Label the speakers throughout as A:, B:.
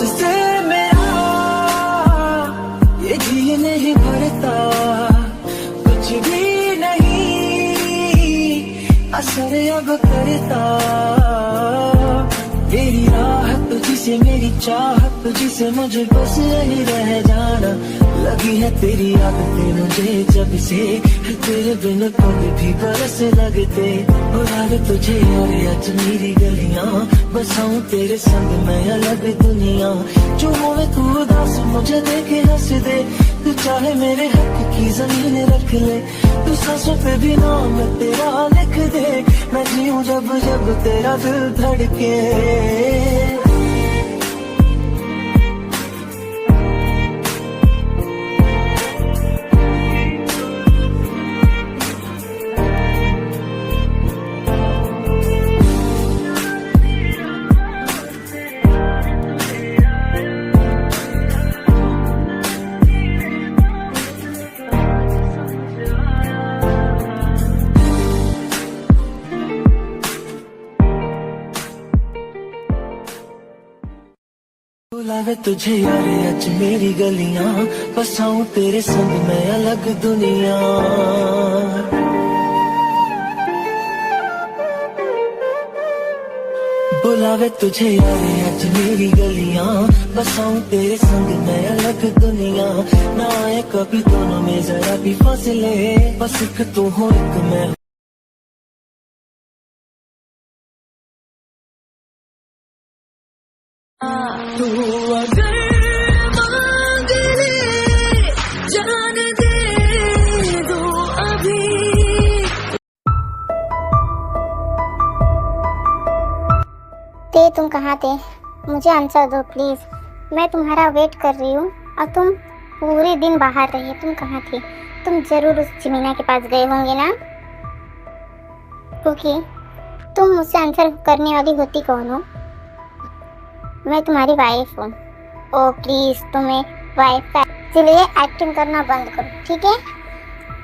A: तुझसे मेरा ये जी नहीं भरता, कुछ भी नहीं असर अब करता। तेरी राह तुझसे मेरी चाहत तुझसे मुझे बस यही रह जाना। लगी है तेरी आदतें मुझे जब से, तेरे बिन पल भी बरस लगते। बुलावे तुझे और आज मेरी गलियां, बसाऊं तेरे संग मैं अलग दुनिया। जो होवे तू उदास मुझे देखे हंस दे, तू चाहे मेरे हक की जमीन रख ले। तू सांसों पे भी नाम तेरा लिख दे, मैं जीऊं जब जब तेरा दिल धड़के। बुलावे तुझे यार आज मेरी गलियां, बसाऊं तेरे संग मैं अलग दुनिया। बुलावे तुझे यार आज मेरी गलियां, बसाऊं तेरे संग मैं अलग दुनिया। ना आए कभी दोनों में जरा भी फासले, बस एक तू हो एक मैं। तू अगर मांग ले जान दे दो अभी।
B: तुम कहाँ थे? मुझे आंसर दो प्लीज। मैं तुम्हारा वेट कर रही हूँ और तुम पूरे दिन बाहर रही। तुम कहाँ थे? तुम जरूर उस जिमीना के पास गए होंगे ना, क्योंकि तुम मुझसे आंसर करने वाली होती कौन हो? मैं तुम्हारी वाइफ हूँ। ओ प्लीज तुम्हें वाइफ का इसलिए एक्टिंग करना बंद करो, ठीक है?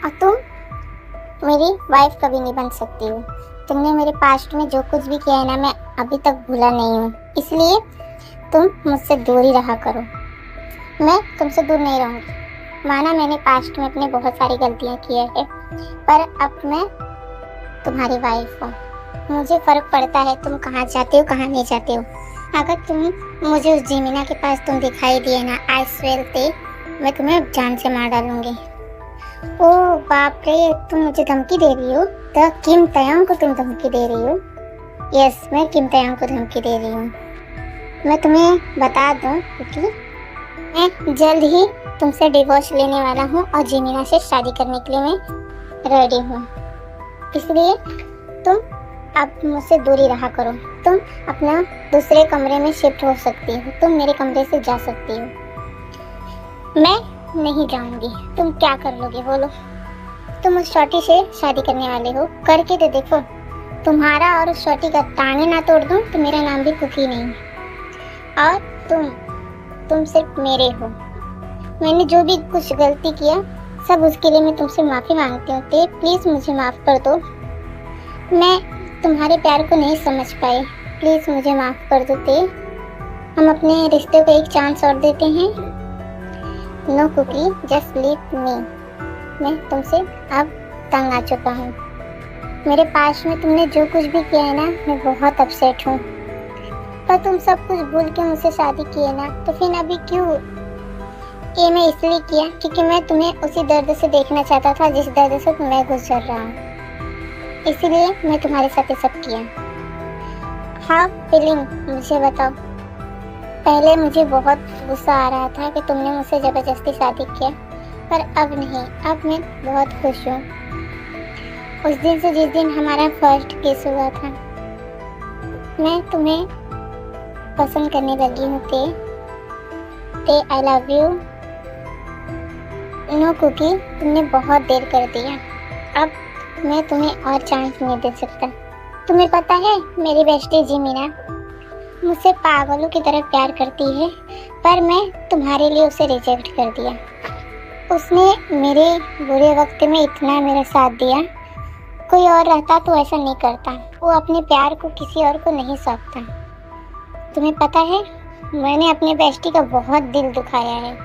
B: और तुम मेरी वाइफ कभी नहीं बन सकती हो। तुमने मेरे पास्ट में जो कुछ भी किया है ना, मैं अभी तक भूला नहीं हूँ। इसलिए तुम मुझसे दूर ही रहा करो। मैं तुमसे दूर नहीं रहूँगी। माना मैंने पास्ट में अपने बहुत सारी गलतियाँ की है, पर अब मैं तुम्हारी वाइफ हूँ। मुझे फर्क पड़ता है तुम कहाँ जाते हो कहाँ नहीं जाते हो। अगर तुम मुझे उस जिमीना के पास तुम दिखाई दिए ना, आई स्वेयर थे मैं तुम्हें जान से मार डालूंगी। ओ बाप रे, तुम मुझे धमकी दे रही हो? तो किम तयांग को तुम धमकी दे रही हो? यस, मैं किम तयांग को धमकी दे रही हूँ। मैं तुम्हें बता दूँ क्योंकि मैं जल्द ही तुमसे डिवोर्स लेने वाला हूँ और जिमीना से शादी करने के लिए मैं रेडी हूँ। इसलिए तुम अब मुझसे दूरी रहा करो। तुम अपना दूसरे कमरे में शिफ्ट हो सकती हो, तुम मेरे कमरे से जा सकती हो। मैं नहीं जाऊंगी। तुम क्या कर लोगे बोलो? तुम उस छोटी से शादी करने वाले हो, करके तो देखो। तुम्हारा और उस छोटी का टांगे ना तोड़ दूं तो मेरा नाम भी कुकी नहीं। और तुम सिर्फ मेरे हो। मैंने जो भी कुछ गलती किया सब उसके लिए मैं तुमसे माफ़ी मांगती हूँ। ते प्लीज़ मुझे माफ़ कर दो। मैं तुम्हारे प्यार को नहीं समझ पाई, प्लीज़ मुझे माफ़ कर दो ते। हम अपने रिश्ते को एक चांस और देते हैं। No Cookie, just leave me. मैं तुमसे अब तंग आ चुका हूँ। मेरे पास में तुमने जो कुछ भी किया है ना, मैं बहुत अपसेट हूँ। पर तुम सब कुछ भूल के मुझसे शादी की है ना, तो फिर अभी क्यों? ये मैं इसलिए किया क्योंकि मैं तुम्हें उसी दर्द से देखना चाहता था जिस दर्द से मैं गुजर रहा हूँ। इसीलिए मैं तुम्हारे साथ ये सब किया। हाँ फीलिंग मुझे बताओ। पहले मुझे बहुत गुस्सा आ रहा था कि तुमने मुझसे ज़बरदस्ती शादी किया, पर अब नहीं। अब मैं बहुत खुश हूँ। उस दिन से जिस दिन हमारा फर्स्ट किस हुआ था, मैं तुम्हें पसंद करने लगी हूँ। ते I love you. No Cookie, तुमने बहुत देर कर दिया। अब मैं तुम्हें और चांस नहीं दे सकता। तुम्हें पता है मेरी बेस्टी जिमीना मुझसे पागलों की तरह प्यार करती है, पर मैं तुम्हारे लिए उसे रिजेक्ट कर दिया। उसने मेरे बुरे वक्त में इतना मेरा साथ दिया, कोई और रहता तो ऐसा नहीं करता। वो अपने प्यार को किसी और को नहीं सौंपता। तुम्हें पता है मैंने अपने बेस्टी का बहुत दिल दुखाया है,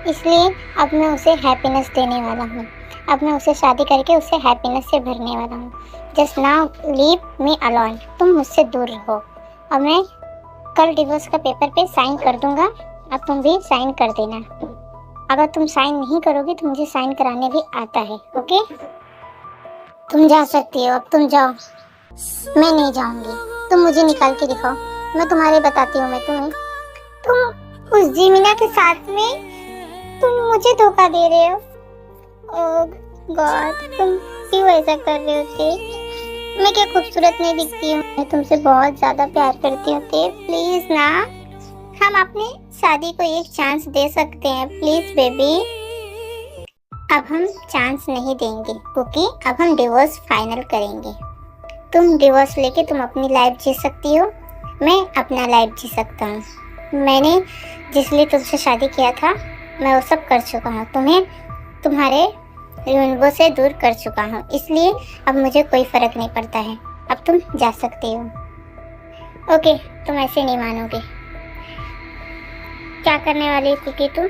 B: इसलिए अब मैं उसे हैप्पीनेस देने वाला हूँ। अब मैं उसे शादी करके उसे हैप्पीनेस से भरने वाला हूँ। Just now leave me alone. तुम मुझसे दूर रहो। अब मैं कल डिवोर्स का पेपर पे साइन कर दूंगा। अब तुम भी साइन कर देना। अगर तुम साइन नहीं करोगे तो मुझे साइन कराने भी आता है। ओके, तुम जा सकती हो। अब तुम जाओ। मैं नहीं जाऊंगी। तुम मुझे निकाल के दिखाओ, मैं तुम्हारे बताती हूँ। मैं तुम्हें, तुम उस जीमिना के साथ में तुम मुझे धोखा दे रहे हो। ओह गॉड, तुम क्यों ऐसा कर रहे हो? मैं क्या खूबसूरत नहीं दिखती हूँ? मैं तुमसे बहुत ज्यादा प्यार करती हूँ। प्लीज ना, हम अपनी शादी को एक चांस दे सकते हैं। Please baby. अब हम चांस नहीं देंगे क्योंकि अब हम डिवोर्स फाइनल करेंगे। तुम डिवोर्स लेके तुम अपनी लाइफ जी सकती हो, मैं अपना लाइफ जी सकता हूँ। मैंने जिस लिए तुमसे शादी किया था मैं वो सब कर चुका हूँ। तुम्हें तुम्हारे रिश्तों से दूर कर चुका हूँ, इसलिए अब मुझे कोई फर्क नहीं पड़ता है। अब तुम जा सकते हो। ओके, तुम ऐसे नहीं मानोगे। क्या करने वाली कुकी तुम?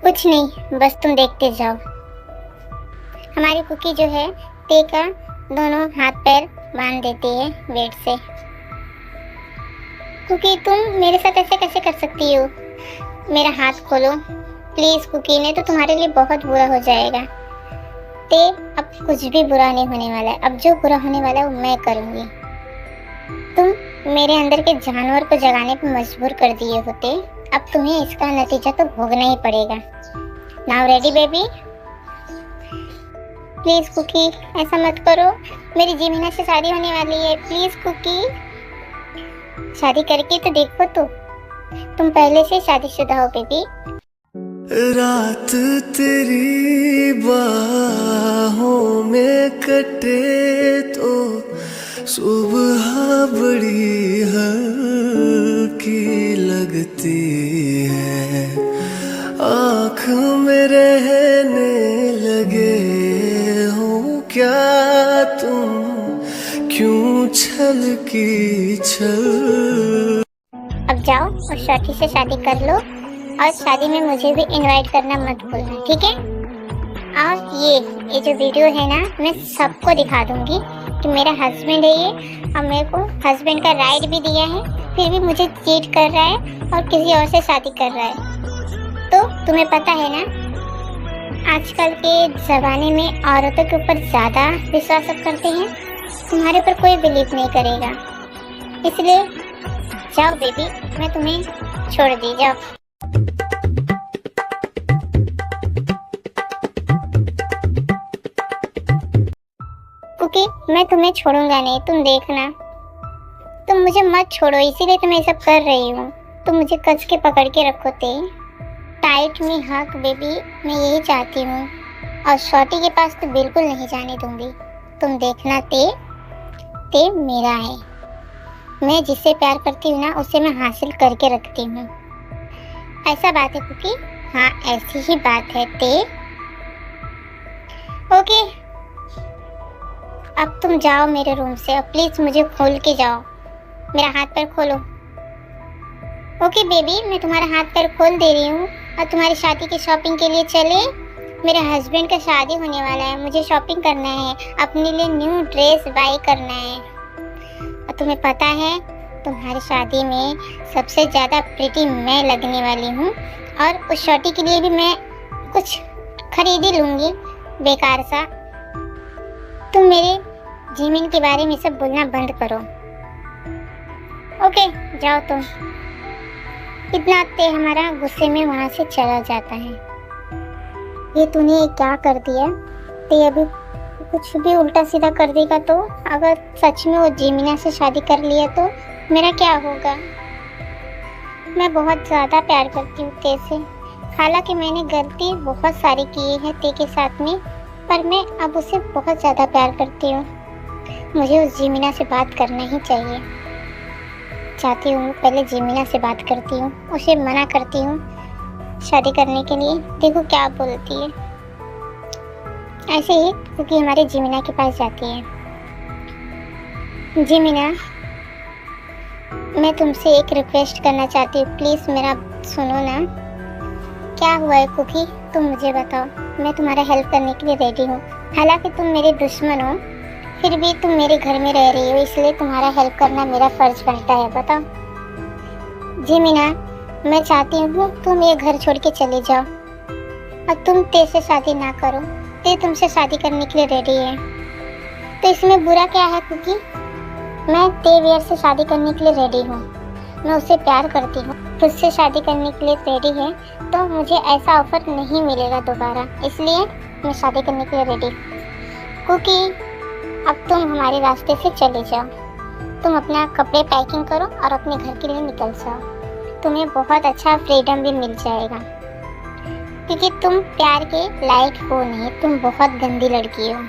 B: कुछ नहीं, बस तुम देखते जाओ। हमारी कुकी जो है ते का दोनों हाथ पैर बांध देती है वेट से। कुकी तुम मेरे साथ ऐसे कैसे कर सकती हो? मेरा हाथ खोलो प्लीज कुकी, नहीं तो तुम्हारे लिए बहुत बुरा हो जाएगा। ते अब कुछ भी बुरा नहीं होने वाला है। अब जो बुरा होने वाला है वो मैं करूँगी। तुम मेरे अंदर के जानवर को जगाने पर मजबूर कर दिए होते, अब तुम्हें इसका नतीजा तो भोगना ही पड़ेगा। Now ready baby? Please Cookie ऐसा मत करो, मेरी जीमिना से शादी होने वाली है। प्लीज कुकी, शादी करके तो देखो। तो तुम पहले से शादीशुदा हो बेबी।
A: रात तेरी बाहों में कटे तो सुबह बड़ी हल्की लगती है। आँख में रहने लगे हो क्या तुम, क्यों छल की छल।
B: अब जाओ और शॉर्टी से शादी कर लो, और शादी में मुझे भी इनवाइट करना मत भूलना, ठीक है? और ये जो वीडियो है ना, मैं सबको दिखा दूंगी कि मेरा हस्बैंड है ये, और मेरे को हस्बैंड का राइट भी दिया है, फिर भी मुझे चीट कर रहा है और किसी और से शादी कर रहा है। तो तुम्हें पता है ना, आजकल के ज़माने में औरतों के ऊपर ज़्यादा विश्वास करते हैं। तुम्हारे ऊपर कोई बिलीव नहीं करेगा, इसलिए जाओ बेबी, मैं तुम्हें छोड़ दी। जाओ। क्योंकि मैं तुम्हें छोड़ूंगा नहीं, तुम देखना। तुम मुझे मत छोड़ो, इसीलिए तो मैं सब कर रही हूँ। तुम मुझे कस के पकड़ के रखो ते। टाइट मी हक बेबी, मैं यही चाहती हूँ। और शॉर्टी के पास तो बिल्कुल नहीं जाने दूंगी। तुम देखना ते मेरा है। मैं जिससे प्यार करती हूँ ना, उसे मैं हासिल करके रखती हूँ। ऐसा बात है कुकी? हाँ, ऐसी ही बात है ते। ओके, अब तुम जाओ मेरे रूम से, और प्लीज मुझे खोल के जाओ। मेरा हाथ पैर खोलो। ओके बेबी, मैं तुम्हारा हाथ पैर खोल दे रही हूँ। और तुम्हारी शादी की शॉपिंग के लिए चले। मेरे हस्बैंड का शादी होने वाला है, मुझे शॉपिंग करना है, अपने लिए न्यू ड्रेस बाय करना है। और तुम्हें पता है, तुम्हारी शादी में सबसे ज़्यादा प्रिटी मैं लगने वाली हूँ। और उस शॉटी के लिए भी मैं कुछ खरीद ही लूँगी बेकार सा। तुम मेरे जीमिन के बारे में सब बोलना बंद करो। ओके, जाओ तुम। इतना ते हमारा गुस्से में वहाँ से चला जाता है। ये तूने क्या कर दिया? ते अभी कुछ भी उल्टा सीधा कर देगा तो, अगर सच में वो जीमिना से शादी कर लिया तो मेरा क्या होगा? मैं बहुत ज़्यादा प्यार करती हूँ ते से। हालांकि मैंने गलती बहुत सारी की है ते के साथ में, पर मैं अब उसे बहुत ज़्यादा प्यार करती हूँ। मुझे उस जीमिना से बात करना ही चाहिए। चाहती हूँ पहले जीमिना से बात करती हूँ, उसे मना करती हूँ शादी करने के लिए। देखो क्या बोलती है। ऐसे ही क्योंकि हमारे जीमिना के पास जाती है। जीमिना, मैं तुमसे एक रिक्वेस्ट करना चाहती हूँ, प्लीज़ मेरा सुनो ना। क्या हुआ है कुकी, तुम मुझे बताओ। मैं तुम्हारा हेल्प करने के लिए रेडी हूँ। हालांकि तुम मेरे दुश्मन हो, फिर भी तुम मेरे घर में रह रही हो, इसलिए तुम्हारा हेल्प करना मेरा फर्ज बनता है। बताओ। जी मीना, मैं चाहती हूँ तुम ये घर छोड़ के चले जाओ और तुम ते से शादी ना करो। ते तुमसे शादी करने के लिए रेडी है, तो इसमें बुरा क्या है कुकी? मैं ते वीर से शादी करने के लिए रेडी हूँ। मैं उससे प्यार करती हूँ, उससे शादी करने के लिए रेडी है, तो मुझे ऐसा ऑफर नहीं मिलेगा दोबारा, इसलिए मैं शादी करने के लिए रेडी हूँ। कुकी, अब तुम हमारे रास्ते से चले जाओ। तुम अपना कपड़े पैकिंग करो और अपने घर के लिए निकल जाओ। तुम्हें बहुत अच्छा फ्रीडम भी मिल जाएगा, क्योंकि तुम प्यार के लायक हो नहीं, तुम बहुत गंदी लड़की हो।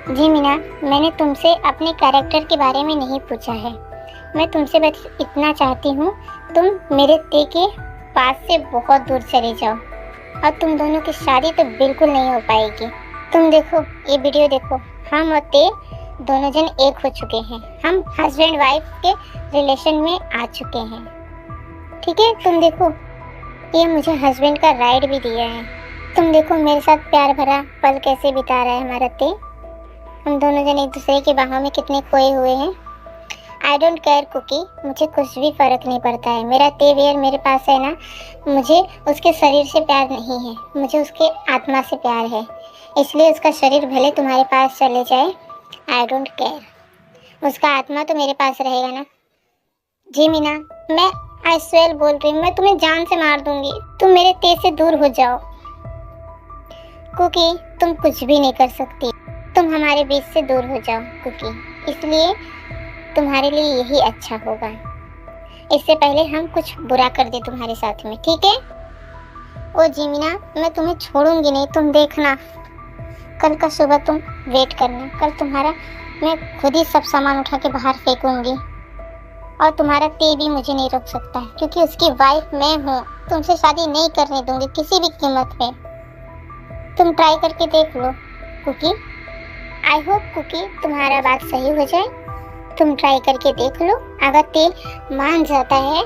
B: जी मीना, मैंने तुमसे अपने कैरेक्टर के बारे में नहीं पूछा है। मैं तुमसे बस इतना चाहती हूँ, तुम मेरे ते के पास से बहुत दूर चले जाओ, और तुम दोनों की शादी तो बिल्कुल नहीं हो पाएगी। तुम देखो, ये वीडियो देखो, हम और ते दोनों जन एक हो चुके हैं। हम हस्बैंड वाइफ के रिलेशन में आ चुके हैं, ठीक है? तुम देखो, ये मुझे हस्बैंड का राइट भी दिया है। तुम देखो मेरे साथ प्यार भरा पल कैसे बिता रहा है हमारा ते। हम दोनों जन एक दूसरे के बाहों में कितने खोए हुए हैं। आई डोंट केयर कुकी, मुझे कुछ भी फर्क नहीं पड़ता है। मेरा ते वीर मेरे पास है ना, मुझे उसके शरीर से प्यार नहीं है, मुझे उसके आत्मा से प्यार है। इसलिए उसका शरीर भले तुम्हारे पास चले जाए, आई डोंट केयर, उसका आत्मा तो मेरे पास रहेगा ना। जी मीना, मैं आई स्वेल बोल रही हूँ, मैं तुम्हें जान से मार दूंगी। तुम मेरे ते से दूर हो जाओ। कुकी, तुम कुछ भी नहीं कर सकती, तुम हमारे बीच से दूर हो जाओ कुकी, इसलिए तुम्हारे लिए यही अच्छा होगा। इससे पहले हम कुछ बुरा कर दे तुम्हारे साथ में, ठीक है? ओ जी मीना, मैं तुम्हें छोड़ूंगी नहीं, तुम देखना। कल का सुबह तुम वेट करना, कल तुम्हारा मैं खुद ही सब सामान उठा के बाहर फेंकूंगी, और तुम्हारा ते भी मुझे नहीं रोक सकता है, क्योंकि उसकी वाइफ मैं हूँ। तुमसे शादी नहीं करने दूंगी किसी भी कीमत पे। तुम ट्राई करके देख लो कुकी। आई होप कुकी तुम्हारा बात सही हो जाए। तुम ट्राई करके देख लो, अगर ते मान जाता है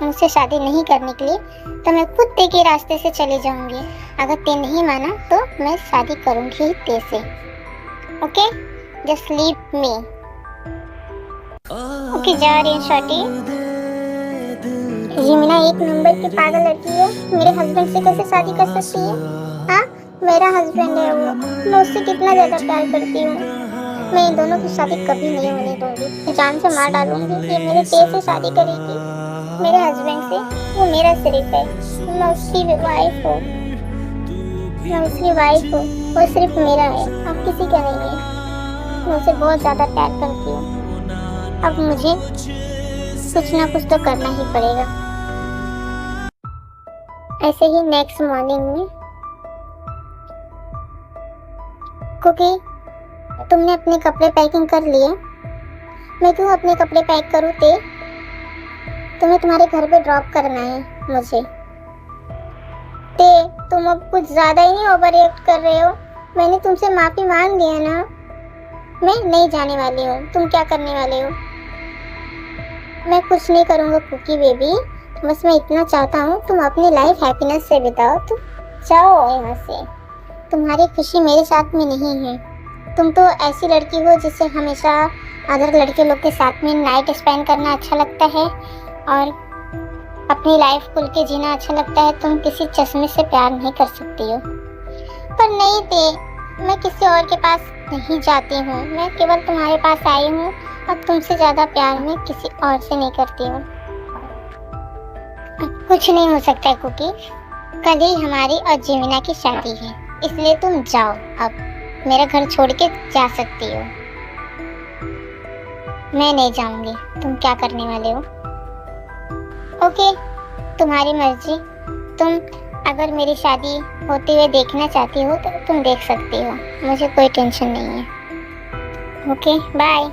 B: मुझसे शादी नहीं करने के लिए, तो मैं खुद ते के रास्ते से चले जाऊंगी। अगर ते नहीं माना तो मैं शादी करूंगी ही ते से। ओके, जस्ट लीव मी। ओके, जा रही हूँ शॉटी। यमुना एक नंबर की पागल लड़की है, मेरे हस्बैंड से कैसे शादी कर सकती है? हाँ, मेरा हस्बैंड है वो, मैं उससे कितना ज़्यादा प्यार करती हूँ। मैं इन दोनों की शादी कभी नहीं होने दूंगी, जान से मार डालूंगी। ये मेरे ते से शादी करेगी, मेरे हस्बैंड से। वो मेरा सिर्फ है, मैं उसकी वाइफ हूँ, मैं उसकी वाइफ हूँ, वो सिर्फ मेरा है, अब किसी का नहीं है। मैं उसे बहुत ज़्यादा प्यार करती हूँ। अब मुझे कुछ ना कुछ तो करना ही पड़ेगा। ऐसे ही नेक्स्ट मॉर्निंग में, क्योंकि तुमने अपने कपड़े पैकिंग कर लिए, मैं क्यों अपने कपड़े पैक करूँ? ते तुम्हें तुम्हारे घर पे ड्रॉप करना है मुझे। ते तुम अब कुछ ज़्यादा ही नहीं ओवर रिएक्ट कर रहे हो? मैंने तुमसे माफ़ी मांग लिया ना, मैं नहीं जाने वाली हूँ। तुम क्या करने वाले हो? मैं कुछ नहीं करूँगा कुकी बेबी, बस मैं इतना चाहता हूँ तुम अपनी लाइफ हैप्पीनेस से बिताओ। तुम जाओ यहाँ से, तुम्हारी खुशी मेरे साथ में नहीं है। तुम तो ऐसी लड़की हो जिससे हमेशा अदर लड़के लोग के साथ में नाइट स्पेंड करना अच्छा लगता है और अपनी लाइफ खुल के जीना अच्छा लगता है। तुम किसी चश्मे से प्यार नहीं कर सकती हो। पर नहीं ते, मैं किसी और के पास नहीं जाती हूँ, मैं केवल तुम्हारे पास आई हूँ और तुमसे ज़्यादा प्यार मैं किसी और से नहीं करती हूँ। कुछ नहीं हो सकता है कुकी, कल ही हमारी और जीविना की शादी है, इसलिए तुम जाओ, अब मेरा घर छोड़ के जा सकती हो। मैं नहीं जाऊंगी, तुम क्या करने वाले हो? ओके, तुम्हारी मर्जी। तुम अगर मेरी शादी होते हुए देखना चाहती हो तो तुम देख सकती हो, मुझे कोई टेंशन नहीं है। ओके बाय,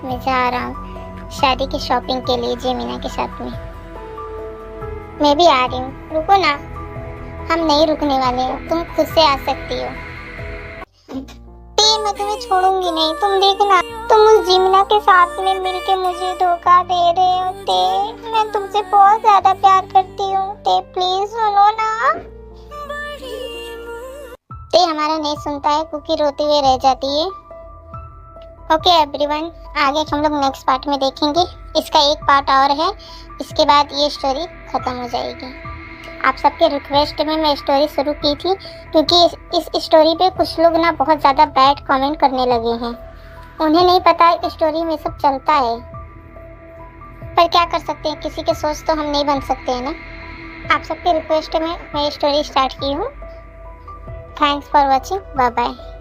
B: मैं जा रहा हूँ शादी की शॉपिंग के लिए जेमिना के साथ में। मैं भी आ रही हूँ, रुको ना। हम नहीं रुकने वाले हैं, तुम खुद से आ सकती हो। टीम मैं तुम्हें छोड़ूंगी नहीं। तुम देखना, तुम उस जिमिना के साथ में मिलके मुझे धोखा दे रहे हो ते। मैं तुमसे बहुत ज्यादा प्यार करती हूँ ते, प्लीज सुनो ना। ते हमारा नहीं सुनता है, कुकी रोते हुए रह जाती है। ओके एवरीवन, आगे हम लोग नेक्स्ट पार्ट में देखेंगे। इसका एक पार्ट और है, इसके बाद ये स्टोरी खत्म हो जाएगी। आप सबके रिक्वेस्ट में मैं स्टोरी शुरू की थी, क्योंकि इस स्टोरी पे कुछ लोग ना बहुत ज़्यादा बैड कमेंट करने लगे हैं। उन्हें नहीं पता स्टोरी में सब चलता है, पर क्या कर सकते हैं, किसी के सोच तो हम नहीं बन सकते हैं ना। आप सबके रिक्वेस्ट में मैं स्टोरी स्टार्ट की हूँ। Thanks for watching, bye bye.